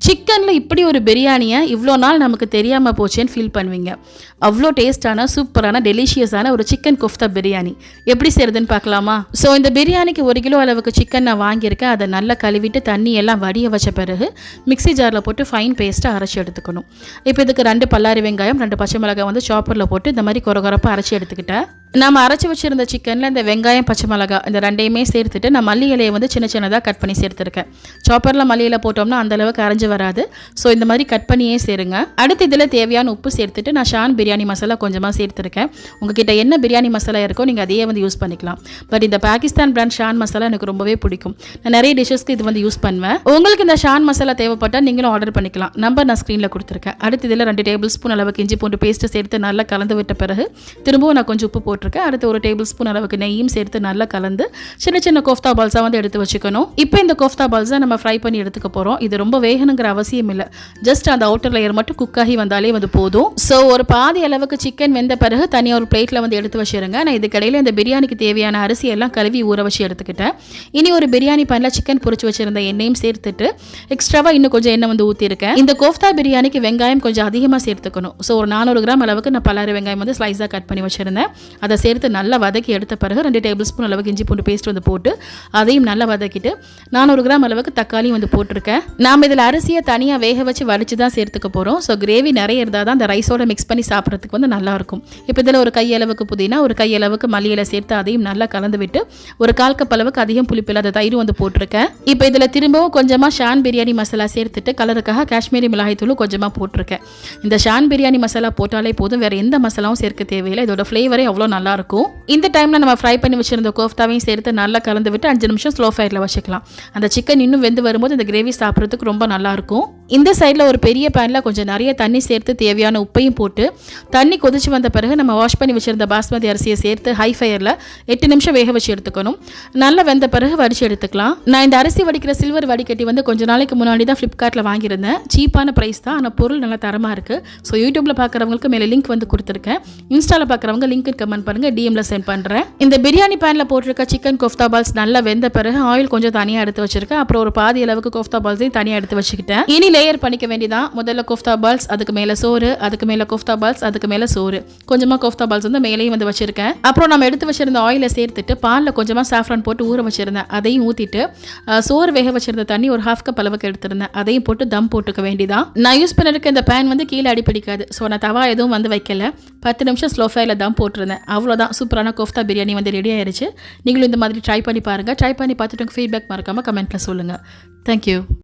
சிக்கனில் இப்படி ஒரு பிரியாணியை இவ்வளோ நாள் நமக்கு தெரியாமல் போச்சேன்னு ஃபீல் பண்ணுவீங்க. அவ்வளோ டேஸ்டான சூப்பரான டெலிஷியஸான ஒரு சிக்கன் குஃப்தா பிரியாணி எப்படி செய்கிறதுன்னு பார்க்கலாமா? ஸோ இந்த பிரியாணிக்கு 1 கிலோ அளவுக்கு சிக்கன் நான் வாங்கியிருக்கேன். அதை நல்லா கழுவிட்டு தண்ணி எல்லாம் வடிய வச்ச பிறகு மிக்ஸி ஜாரில் போட்டு ஃபைன் பேஸ்ட்டாக அரைச்சி எடுத்துக்கணும். இப்போ இதுக்கு 2 பல்லாரி வெங்காயம் 2 பச்சை மிளகாய் வந்து சாப்பரில் போட்டு இந்த மாதிரி கொரகொரப்பாக அரைச்சி எடுத்துக்கிட்டேன். நம்ம அரைச்சி வச்சுருந்த சிக்கனில் இந்த வெங்காயம் பச்சை மிளகாய் இந்த 2யுமே சேர்த்துட்டு நான் மல்லி இலையை வந்து சின்ன சின்னதாக கட் பண்ணி சேர்த்துருக்கேன். சாப்பரில் மல்லி இலை போட்டோம்னா அந்தளவுக்கு அரைஞ்சி வராது. ஸோ இந்த மாதிரி கட் பண்ணியே சேருங்க. அடுத்து இதில் தேவையான உப்பு சேர்த்துட்டு நான் ஷான் பிரியாணி மசாலா கொஞ்சமாக சேர்த்துருக்கேன். உங்ககிட்ட என்ன பிரியாணி மசாலா இருக்கோ நீங்கள் அதையே வந்து யூஸ் பண்ணிக்கலாம். பட் இந்த பாகிஸ்தான் பிராண்ட் ஷான் மசாலா எனக்கு ரொம்பவே பிடிக்கும். நான் நிறைய டிஷ்ஷஸ்க்கு இது வந்து யூஸ் பண்ணுவேன். உங்களுக்கு இந்த ஷான் மசாலா தேவைப்பட்டால் நீங்களும் ஆர்டர் பண்ணிக்கலாம். நம்பர் நான் ஸ்க்ரீனில் கொடுத்துருக்கேன். அடுத்து இதில் 2 டேபிள் ஸ்பூன் அளவுக்கு இஞ்சி பூண்டு பேஸ்ட்டு சேர்த்து நல்லா கலந்து விட்ட பிறகு திரும்பவும் நான் கொஞ்சம் உப்பு போட்டிருக்கேன். அடுத்து 1 டேபிள் ஸ்பூன் அளவுக்கு நெய்யும் சேர்த்து நல்லா கலந்து சின்ன சின்ன கோஃப்தா பால்ஸாக வந்து எடுத்து வச்சுக்கணும். இப்போ இந்த கோஃப்தா பால்ஸை நம்ம ஃப்ரை பண்ணி எடுத்துக்க போகிறோம். இது ரொம்ப வேகணுங்கிற அவசியம் இல்லை. ஜஸ்ட் அந்த அவுட்டர் லேயர் மட்டும் குக் ஆகி வந்தாலே வந்து போதும். ஸோ ஒரு பாதி அளவுக்கு சிக்கன் வெந்த பிறகு தனியாக ஒரு பிளேட்டில் வந்து எடுத்து வச்சுருங்க. நான் இதுக்கடையில் இந்த பிரியாணிக்கு தேவையான அரிசி எல்லாம் கழுவி ஊற வச்சு எடுத்துக்கிட்டேன். இனி ஒரு பிரியாணி பேனில் சிக்கன் பொரிச்சு வச்சிருந்த எண்ணெயும் சேர்த்துட்டு எக்ஸ்ட்ராவாக இன்னும் கொஞ்சம் எண்ணெய் வந்து ஊற்றிருக்கேன். இந்த கோஃப்தா பிரியாணிக்கு வெங்காயம் கொஞ்சம் அதிகமாக சேர்த்துக்கணும். ஸோ ஒரு 400 கிராம் அளவுக்கு நான் பல்லாரி வெங்காயம் வந்து ஸ்லைஸாக கட் பண்ணி வச்சிருந்தேன். அதை சேர்த்து நல்லா வதக்கி எடுத்த பிறகு 2 டேபிள் ஸ்பூன் அளவுக்கு இஞ்சி பூண்டு பேஸ்ட் வந்து போட்டு அதையும் நல்லா வதக்கிட்டு 400 கிராம் அளவுக்கு தக்காளி வந்து போட்டிருக்கேன். நாம் இதில் அரிசியை தனியாக வேக வச்சு வடிச்சு தான் சேர்த்துக்க போகிறோம். ஸோ கிரேவி நிறைய இருந்தால் தான் அந்த ரைஸோட மிக்ஸ் பண்ணி சாப்பிட்றதுக்கு வந்து நல்லாயிருக்கும். இப்போ இதில் ஒரு கையளவுக்கு புதினா ஒரு கையளவுக்கு மல்லி இலை சேர்த்து அதையும் நல்லா கலந்து விட்டு ஒரு 1/4 கப் அளவுக்கு அதிகம் புளிப்பில்லாத தயிர் வந்து போட்டிருக்கேன். இப்போ இதில் திரும்பவும் கொஞ்சமாக ஷான் பிரியாணி மசாலா சேர்த்துட்டு கலருக்காக காஷ்மீரி மிளகாய் தூள் கொஞ்சமாக போட்டிருக்கேன். இந்த ஷான் பிரியாணி மசாலா போட்டாலே போதும், வேறு எந்த மசாலாவும் சேர்க்க தேவையில்லை. இதோட ஃப்ளேவரே அவ்வளோ நல்லாயிருக்கும். இந்த டைமில் நம்ம ஃப்ரை பண்ணி வச்சிருந்த கோஃப்தாவையும் சேர்த்து நல்லா கலந்து விட்டு 5 நிமிஷம் ஸ்லோ ஃபயரில் வச்சுக்கலாம். அந்த சிக்கன் இன்னும் வெந்து வரும்போது இந்த கிரேவி சாப்பிட்றதுக்கு ரொம்ப நல்லாயிருக்கும். இந்த சைடில் ஒரு பெரிய பேனில் கொஞ்சம் நிறைய தண்ணி சேர்த்து தேவையான உப்பையும் போட்டு தண்ணி கொதிச்சு வந்த பிறகு நம்ம வாஷ் பண்ணி வச்சிருந்த பாஸ்மதி அரிசியை சேர்த்து ஹை ஃபயரில் 8 நிமிஷம் வேக வச்சு எடுத்துக்கணும். நல்லா வெந்த பிறகு வடிச்சு எடுத்துக்கலாம். நான் இந்த அரிசி வடிக்கிற சில்வர் வடிகட்டி வந்து கொஞ்சம் நாளைக்கு முன்னாடி தான் ஃப்ளிப்கார்ட்டில் வாங்கியிருந்தேன். சீப்பான ப்ரைஸ் தான், ஆனால் பொருள் நல்லா தரமாக இருக்குது. ஸோ யூடியூப்பில் பார்க்குறவங்களுக்கு மேலே லிங்க் வந்து கொடுத்துருக்கேன். இன்ஸ்டாவில் பார்க்குறவங்க லிங்க் கமெண்ட் பண்ணுங்கள், டிஎம்மில் சென்ட் பண்ணுறேன். இந்த பிரியாணி பேனில் போட்டிருக்க சிக்கன் கோஃப்தா பால்ஸ் நல்லா வெந்த பிறகு ஆயில் கொஞ்சம் தனியாக எடுத்து வச்சிருக்கேன். அப்புறம் ஒரு பாதி அளவுக்கு கோஃப்தா பால்ஸையும் தனியாக எடுத்து வச்சுக்கிட்டேன். இனி லேயர் பண்ணிக்க வேண்டியதான். முதல்ல கோஃப்தா பால்ஸ், அதுக்கு மேலே சோறு, அதுக்கு மேலே கோஃப்தா பால்ஸ், அதுக்கு மேலே சோறு. கொஞ்சமாக கோஃப்தா பால்ஸ் வந்து மேலேயும் வந்து வச்சிருக்கேன். அப்புறம் நம்ம எடுத்து வச்சிருந்த ஆயிலை சேர்த்துட்டு பாலில் கொஞ்சமாக சாஃப்ரான் போட்டு ஊற வச்சிருந்தேன். அதையும் ஊற்றிட்டு சோறு வேக வச்சிருந்த தண்ணி ஒரு 1/2 கப் அளவுக்கு எடுத்திருந்தேன். அதையும் போட்டு தம் போட்டுக்க வேண்டியதான். நான் யூஸ் பண்ணிருக்க இந்த பேன் வந்து கீழே அடிப்பிடிக்காது. ஸோ நான் தவா எதுவும் வந்து வைக்கல. 10 நிமிஷம் ஸ்லோ ஃபயரில் தம் போட்டிருந்தேன். அவ்வளோதான், சூப்பரான கோஃப்தா பிரியாணி வந்து ரெடி ஆயிடுச்சு. நீங்களும் இந்த மாதிரி ட்ரை பண்ணி பாருங்கள். ட்ரை பண்ணி பார்த்துட்டு உங்கள் ஃபீட்பேக் மறக்காமல் கமெண்ட்டில் சொல்லுங்கள். தேங்க்யூ.